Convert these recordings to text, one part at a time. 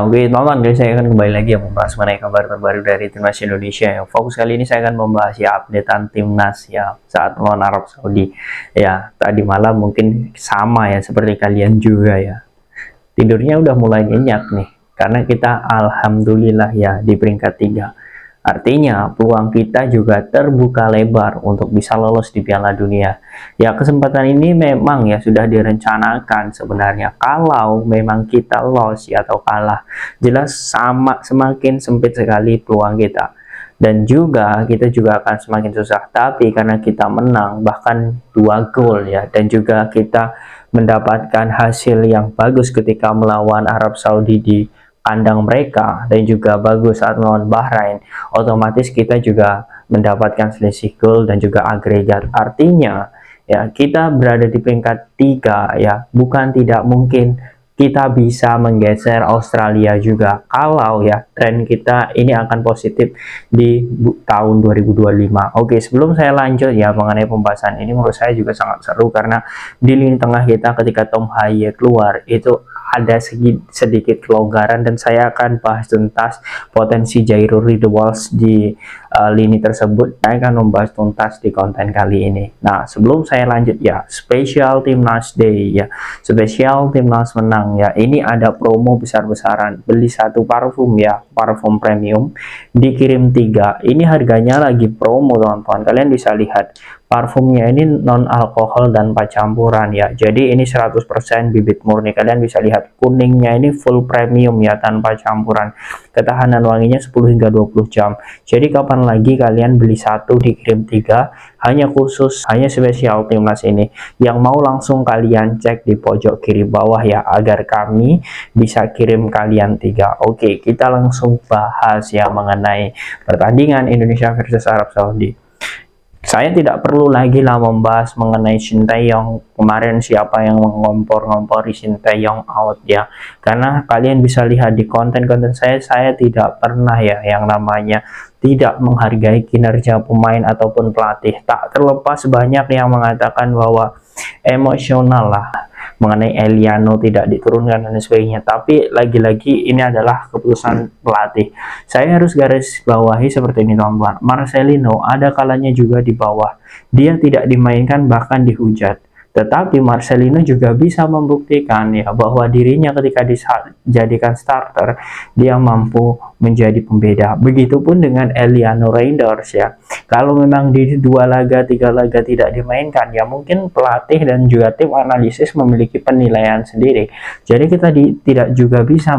Oke, teman-teman, guys, saya akan kembali lagi membahas mengenai kabar terbaru dari timnas Indonesia. Yang fokus kali ini saya akan membahas updatean timnas saat melawan Arab Saudi. Tadi malam mungkin sama seperti kalian juga Tidurnya udah mulai nyenyak nih, karena kita alhamdulillah di peringkat 3. Artinya peluang kita juga terbuka lebar untuk bisa lolos di Piala Dunia. Kesempatan ini memang sudah direncanakan sebenarnya. Kalau memang kita lolos atau kalah, jelas semakin sempit sekali peluang kita. Dan juga kita juga akan semakin susah. Tapi karena kita menang bahkan 2 gol dan juga kita mendapatkan hasil yang bagus ketika melawan Arab Saudi di kandang mereka, dan juga bagus saat melawan Bahrain, otomatis kita juga mendapatkan selisih gol dan juga agregat. Artinya kita berada di peringkat 3 bukan tidak mungkin kita bisa menggeser Australia juga kalau tren kita ini akan positif di tahun 2025. Oke, sebelum saya lanjut mengenai pembahasan ini, menurut saya juga sangat seru karena di lini tengah kita ketika Tom Haye keluar itu ada sedikit kelonggaran, dan saya akan bahas tuntas potensi Jairo Riedewald di lini tersebut. Saya akan membahas tuntas di konten kali ini. Nah, sebelum saya lanjut spesial Timnas Day spesial Timnas menang ini ada promo besar-besaran. Beli satu parfum parfum premium dikirim 3. Ini harganya lagi promo, teman-teman. Kalian bisa lihat parfumnya ini non alkohol dan 4 campuran jadi ini 100% bibit murni. Kalian bisa lihat kuningnya ini full premium tanpa campuran. Ketahanan wanginya 10 hingga 20 jam. Jadi kapan lagi kalian beli satu dikirim 3, hanya spesial Timnas ini. Yang mau langsung kalian cek di pojok kiri bawah agar kami bisa kirim kalian 3. Oke, kita langsung bahas mengenai pertandingan Indonesia versus Arab Saudi. Saya tidak perlu lagi membahas mengenai Shin Tae-yong kemarin, siapa yang mengompor-ngompori Shin Tae-yong out karena kalian bisa lihat di konten-konten saya tidak pernah yang namanya tidak menghargai kinerja pemain ataupun pelatih. Tak terlepas banyak yang mengatakan bahwa emosional mengenai Eliano tidak diturunkan dan sebagainya, tapi lagi-lagi ini adalah keputusan pelatih. Saya harus garis bawahi seperti ini, teman-teman. Marcelino ada kalanya juga di bawah, dia tidak dimainkan bahkan dihujat, tetapi Marcelino juga bisa membuktikan bahwa dirinya ketika dijadikan starter dia mampu menjadi pembeda. Begitupun dengan Eliano Reinders kalau memang di 2 laga 3 laga tidak dimainkan mungkin pelatih dan juga tim analisis memiliki penilaian sendiri. Jadi kita tidak bisa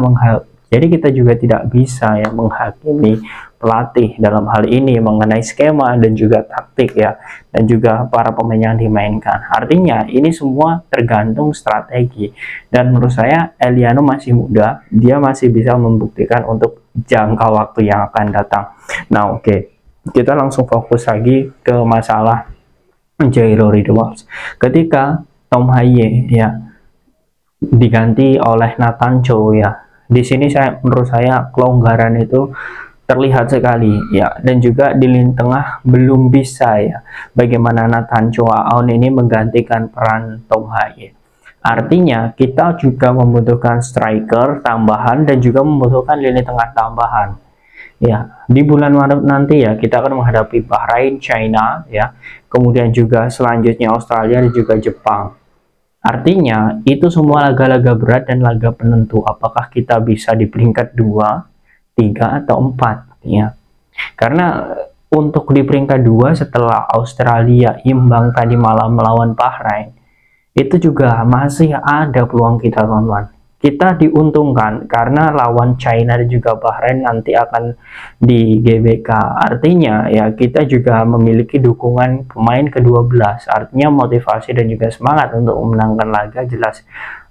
menghakimi pelatih dalam hal ini mengenai skema dan juga taktik dan juga para pemain yang dimainkan. Artinya ini semua tergantung strategi, dan menurut saya Eliano masih muda, dia masih bisa membuktikan untuk jangka waktu yang akan datang. Nah, oke, kita langsung fokus lagi ke masalah Jairo Riedewald. Ketika Tom Haye diganti oleh Nathan Cho di sini menurut saya kelonggaran itu terlihat sekali dan juga di lini tengah belum bisa bagaimana Nathan Cho Aon ini menggantikan peran Tom Haye. Artinya kita juga membutuhkan striker tambahan dan juga membutuhkan lini tengah tambahan. Di bulan Maret nanti kita akan menghadapi Bahrain, China kemudian juga selanjutnya Australia dan juga Jepang. Artinya itu semua laga-laga berat dan laga penentu apakah kita bisa di peringkat 2, 3 atau 4 karena untuk di peringkat 2 setelah Australia imbang tadi malam melawan Bahrain, itu juga masih ada peluang kita, teman-teman. Kita diuntungkan karena lawan China dan juga Bahrain nanti akan di GBK. Artinya kita juga memiliki dukungan pemain ke-12. Artinya motivasi dan juga semangat untuk memenangkan laga jelas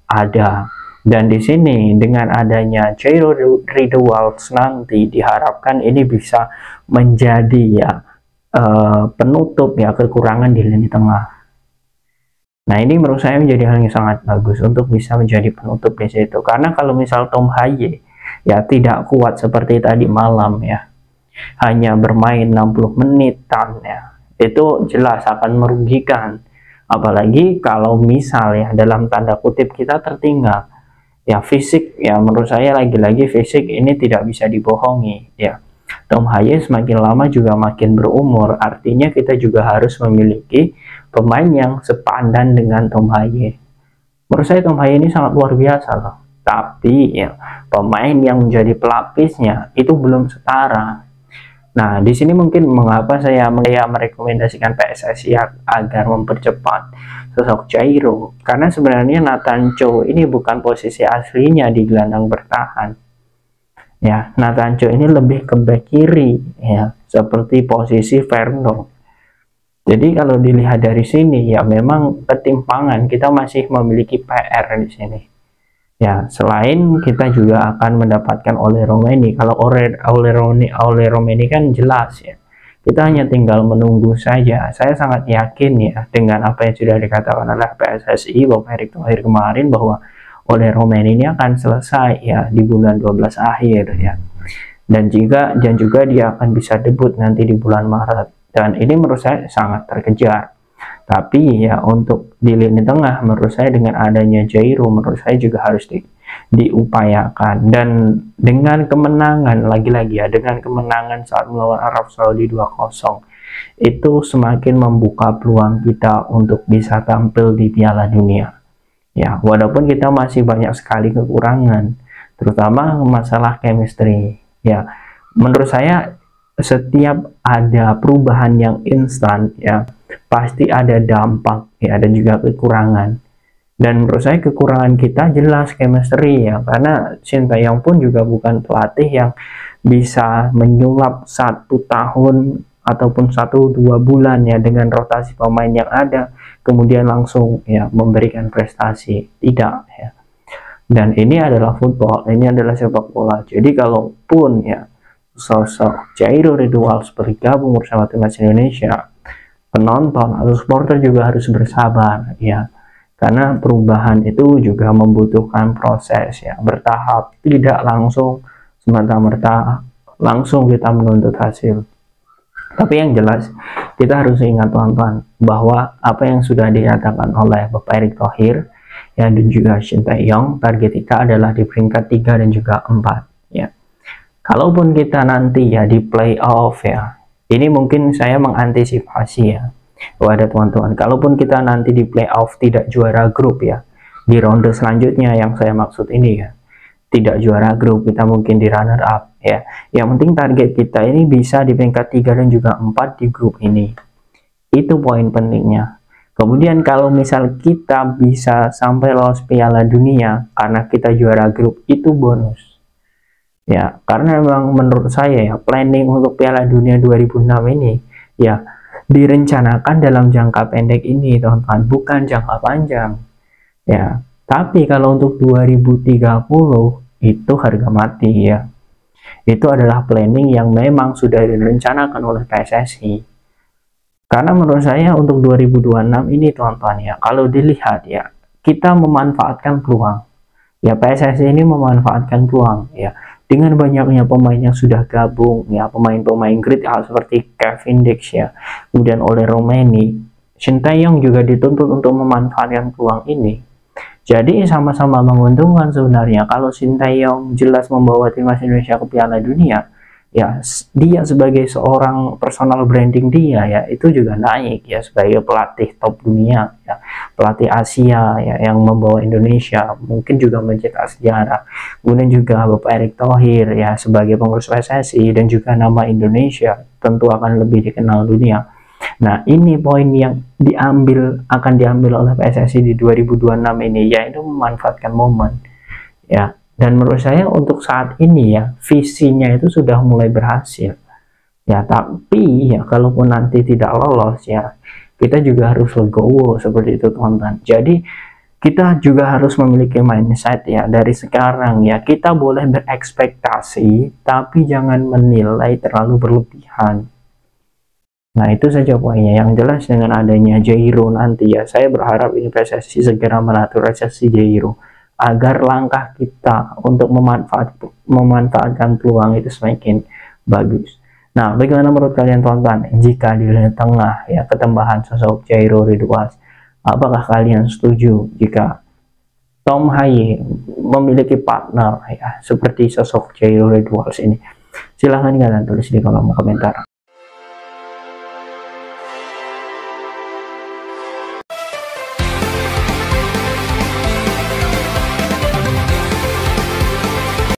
ada. Dan di sini dengan adanya Jairo Riedewald nanti diharapkan ini bisa menjadi penutup kekurangan di lini tengah. Nah, ini menurut saya menjadi hal yang sangat bagus untuk bisa menjadi penutup di situ. Karena kalau misal Tom Haye tidak kuat seperti tadi malam hanya bermain 60 menitan itu jelas akan merugikan. Apalagi kalau misal dalam tanda kutip kita tertinggal fisik ya menurut saya lagi-lagi fisik ini tidak bisa dibohongi ya. Tom Haye semakin lama juga makin berumur, artinya kita juga harus memiliki pemain yang sepadan dengan Tom Haye. Menurut saya Tom Haye ini sangat luar biasa loh, tapi ya pemain yang menjadi pelapisnya itu belum setara. Nah, di sini mungkin mengapa saya merekomendasikan PSSI agar mempercepat sosok Jairo, karena sebenarnya Nathan Cho ini bukan posisi aslinya di gelandang bertahan. Ya, Nathan Cho ini lebih ke back kiri ya, seperti posisi Verno. Jadi kalau dilihat dari sini ya memang ketimpangan, kita masih memiliki PR di sini. Ya, selain kita juga akan mendapatkan Ole Romeni. Kalau Ole Romeni kan jelas ya. Kita hanya tinggal menunggu saja. Saya sangat yakin ya dengan apa yang sudah dikatakan oleh PSSI Bapak Erick Thohir kemarin, bahwa Ole Romeni ini akan selesai ya di bulan 12 akhir ya. Dan juga dia akan bisa debut nanti di bulan Maret. Dan ini menurut saya sangat terkejar. Tapi ya untuk di lini tengah menurut saya dengan adanya Jairo menurut saya juga harus diupayakan. Dan dengan kemenangan lagi-lagi ya, dengan kemenangan saat melawan Arab Saudi 2-0 itu semakin membuka peluang kita untuk bisa tampil di Piala Dunia. Ya, walaupun kita masih banyak sekali kekurangan, terutama masalah chemistry. Ya, menurut saya setiap ada perubahan yang instan ya pasti ada dampak ya, dan juga kekurangan. Dan menurut saya kekurangan kita jelas chemistry ya, karena Sintayong pun juga bukan pelatih yang bisa menyulap 1 tahun ataupun 1-2 bulan ya dengan rotasi pemain yang ada kemudian langsung ya memberikan prestasi, tidak ya. Dan ini adalah football, ini adalah sepak bola. Jadi kalaupun ya sosok Jairo Ridwals bergabung bersama timnas Indonesia, penonton atau supporter juga harus bersabar ya, karena perubahan itu juga membutuhkan proses ya, bertahap, tidak langsung semata-merta langsung kita menuntut hasil. Tapi yang jelas kita harus ingat teman-teman bahwa apa yang sudah dikatakan oleh Bapak Erick Thohir ya, dan juga Sintayong, target kita adalah di peringkat 3 dan juga 4 ya. Kalaupun kita nanti ya di playoff ya, ini mungkin saya mengantisipasi ya kepada teman-teman. Kalaupun kita nanti di playoff tidak juara grup ya, di ronde selanjutnya yang saya maksud ini ya, tidak juara grup, kita mungkin di runner up ya. Yang penting target kita ini bisa di peringkat 3 dan juga 4 di grup ini. Itu poin pentingnya. Kemudian kalau misal kita bisa sampai lolos Piala Dunia karena kita juara grup, itu bonus. Ya, karena memang menurut saya ya planning untuk Piala Dunia 2006 ini ya direncanakan dalam jangka pendek ini teman-teman, bukan jangka panjang. Ya, tapi kalau untuk 2030 itu harga mati ya. Itu adalah planning yang memang sudah direncanakan oleh PSSI. Karena menurut saya untuk 2026 ini teman-teman ya, kalau dilihat ya, kita memanfaatkan peluang. Ya, PSSI ini memanfaatkan peluang ya. Dengan banyaknya pemain yang sudah gabung ya, pemain-pemain grade A seperti Kevin Dix ya, kemudian Ole Romeni, Sintayong juga dituntut untuk memanfaatkan peluang ini. Jadi sama-sama menguntungkan sebenarnya. Kalau Sintayong jelas membawa timnas Indonesia ke Piala Dunia ya, dia sebagai seorang personal branding dia ya itu juga naik ya, sebagai pelatih top dunia ya, pelatih Asia ya yang membawa Indonesia mungkin juga mencetak sejarah. Kemudian juga Bapak Erick Thohir ya sebagai pengurus PSSI dan juga nama Indonesia tentu akan lebih dikenal dunia. Nah, ini poin yang akan diambil oleh PSSI di 2026 ini, yaitu memanfaatkan momen ya. Dan menurut saya untuk saat ini ya visinya itu sudah mulai berhasil ya. Tapi ya kalaupun nanti tidak lolos ya, kita juga harus legowo seperti itu teman-teman. Jadi kita juga harus memiliki mindset ya dari sekarang ya, kita boleh berekspektasi tapi jangan menilai terlalu berlebihan. Nah, itu saja poinnya. Yang jelas dengan adanya Jairo nanti ya, saya berharap ini PSSI segera menaturalisasi Jairo agar langkah kita untuk memanfaatkan peluang itu semakin bagus. Nah, bagaimana menurut kalian teman-teman jika di lini tengah ya ketambahan sosok Jairo Ridwals? Apakah kalian setuju jika Tom Haye memiliki partner ya seperti sosok Jairo Redwalls ini? Silahkan kalian tulis di kolom komentar.